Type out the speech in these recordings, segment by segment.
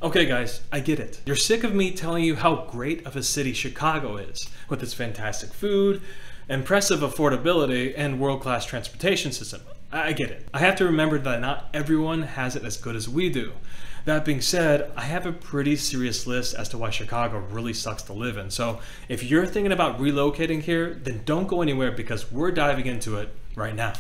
Okay guys, I get it. You're sick of me telling you how great of a city Chicago is, with its fantastic food, impressive affordability, and world-class transportation system. I get it. I have to remember that not everyone has it as good as we do. That being said, I have a pretty serious list as to why Chicago really sucks to live in. So if you're thinking about relocating here, then don't go anywhere because we're diving into it right now.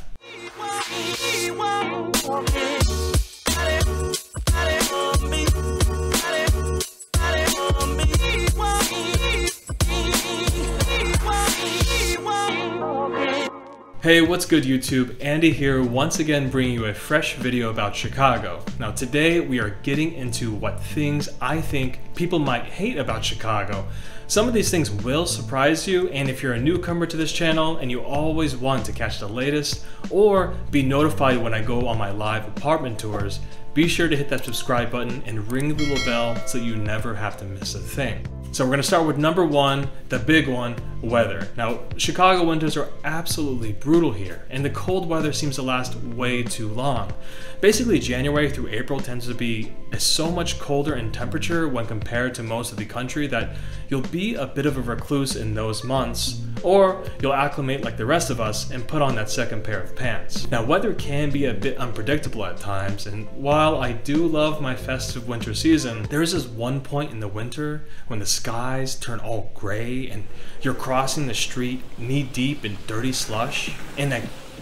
Hey, what's good YouTube? Andy here, once again bringing you a fresh video about Chicago. Now today we are getting into what things I think people might hate about Chicago. Some of these things will surprise you, and if you're a newcomer to this channel and you always want to catch the latest or be notified when I go on my live apartment tours, be sure to hit that subscribe button and ring the little bell so you never have to miss a thing. So we're gonna start with number one, the big one, weather. Now, Chicago winters are absolutely brutal here, and the cold weather seems to last way too long. Basically, January through April tends to be so much colder in temperature when compared to most of the country that you'll be a bit of a recluse in those months, or you'll acclimate like the rest of us and put on that second pair of pants. Now, weather can be a bit unpredictable at times, and while I do love my festive winter season, there is this one point in the winter when the skies turn all gray and you're crossing the street knee deep in dirty slush, and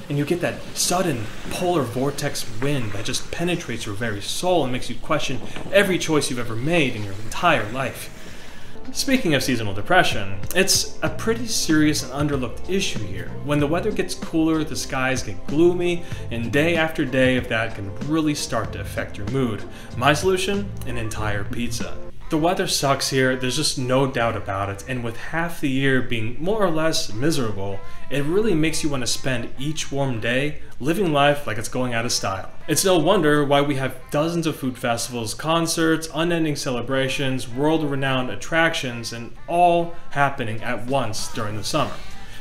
you get that sudden polar vortex wind that just penetrates your very soul and makes you question every choice you've ever made in your entire life. Speaking of seasonal depression, it's a pretty serious and underlooked issue here. When the weather gets cooler, the skies get gloomy, and day after day of that can really start to affect your mood. My solution? An entire pizza. The weather sucks here, there's just no doubt about it, and with half the year being more or less miserable, it really makes you want to spend each warm day living life like it's going out of style. It's no wonder why we have dozens of food festivals, concerts, unending celebrations, world-renowned attractions, and all happening at once during the summer.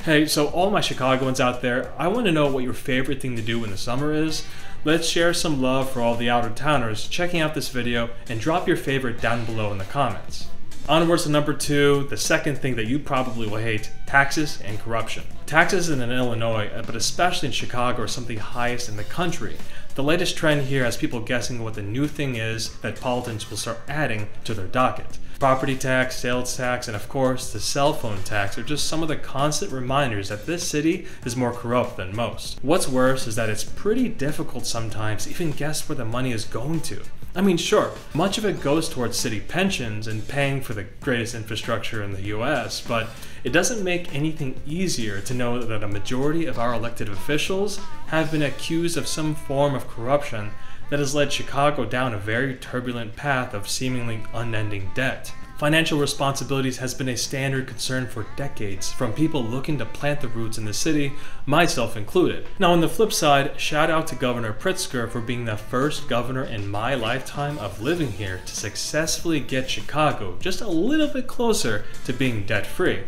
Hey, so all my Chicagoans out there, I want to know what your favorite thing to do in the summer is. Let's share some love for all the out-of-towners checking out this video, and drop your favorite down below in the comments. Onwards to number two, the second thing that you probably will hate, taxes and corruption. Taxes in Illinois, but especially in Chicago, are some of the highest in the country. The latest trend here has people guessing what the new thing is that politicians will start adding to their docket. Property tax, sales tax, and of course the cell phone tax are just some of the constant reminders that this city is more corrupt than most. What's worse is that it's pretty difficult sometimes to even guess where the money is going to. I mean, sure, much of it goes towards city pensions and paying for the greatest infrastructure in the US, but it doesn't make anything easier to know that a majority of our elected officials have been accused of some form of corruption that has led Chicago down a very turbulent path of seemingly unending debt. Financial responsibilities has been a standard concern for decades from people looking to plant the roots in the city, myself included. Now on the flip side, shout out to Governor Pritzker for being the first governor in my lifetime of living here to successfully get Chicago just a little bit closer to being debt-free.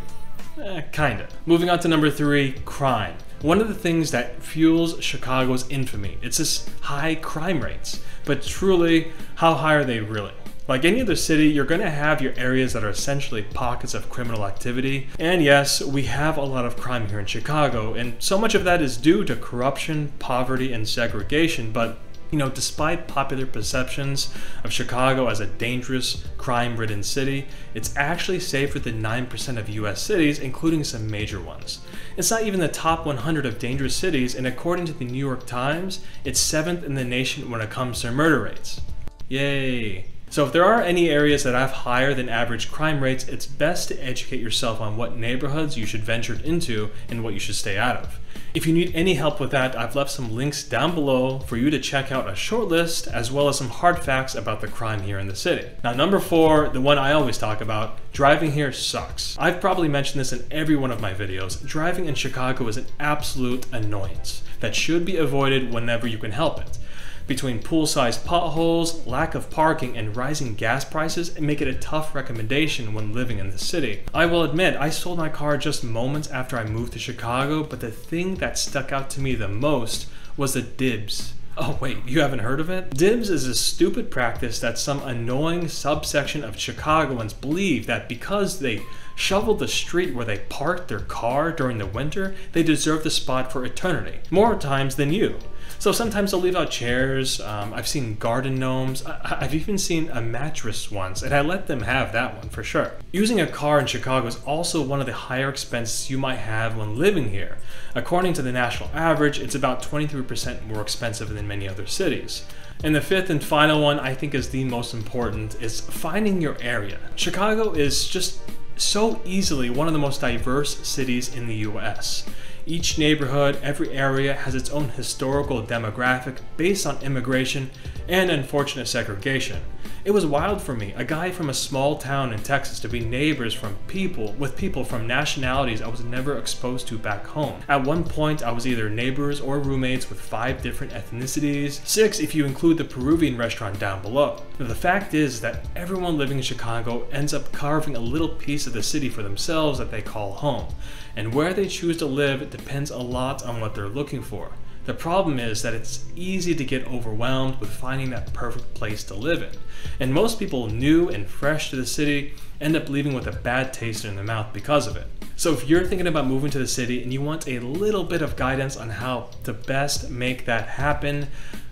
Kinda. Moving on to number three, crime. One of the things that fuels Chicago's infamy, it's this high crime rates. But truly, how high are they really? Like any other city, you're going to have your areas that are essentially pockets of criminal activity. And yes, we have a lot of crime here in Chicago, and so much of that is due to corruption, poverty, and segregation. But you know, despite popular perceptions of Chicago as a dangerous, crime-ridden city, it's actually safer than 9% of US cities, including some major ones. It's not even the top 100 of dangerous cities, and according to the New York Times, it's 7th in the nation when it comes to murder rates. Yay! So if there are any areas that have higher than average crime rates, it's best to educate yourself on what neighborhoods you should venture into and what you should stay out of. If you need any help with that, I've left some links down below for you to check out a short list as well as some hard facts about the crime here in the city. Now number four, the one I always talk about, driving here sucks. I've probably mentioned this in every one of my videos. Driving in Chicago is an absolute annoyance that should be avoided whenever you can help it. Between pool-sized potholes, lack of parking, and rising gas prices, make it a tough recommendation when living in the city. I will admit, I sold my car just moments after I moved to Chicago, but the thing that stuck out to me the most was the dibs Oh wait, you haven't heard of it? Dibs is a stupid practice that some annoying subsection of Chicagoans believe that because they shoveled the street where they parked their car during the winter, they deserve the spot for eternity, more times than you. So sometimes they'll leave out chairs, I've seen garden gnomes, I've even seen a mattress once, and I let them have that one for sure. Using a car in Chicago is also one of the higher expenses you might have when living here. According to the national average, it's about 23% more expensive than many other cities. And the fifth and final one I think is the most important is finding your area. Chicago is just so easily one of the most diverse cities in the US. Each neighborhood, every area has its own historical demographic based on immigration and unfortunate segregation. It was wild for me, a guy from a small town in Texas, to be neighbors with people from nationalities I was never exposed to back home. At one point, I was either neighbors or roommates with 5 different ethnicities, 6 if you include the Peruvian restaurant down below. Now, the fact is that everyone living in Chicago ends up carving a little piece of the city for themselves that they call home. And where they choose to live depends a lot on what they're looking for. The problem is that it's easy to get overwhelmed with finding that perfect place to live in. And most people new and fresh to the city end up leaving with a bad taste in their mouth because of it. So if you're thinking about moving to the city and you want a little bit of guidance on how to best make that happen,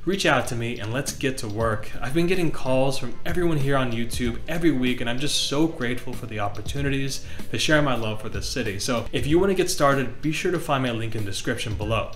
reach out to me and let's get to work. I've been getting calls from everyone here on YouTube every week, and I'm just so grateful for the opportunities to share my love for this city. So if you want to get started, be sure to find my link in the description below.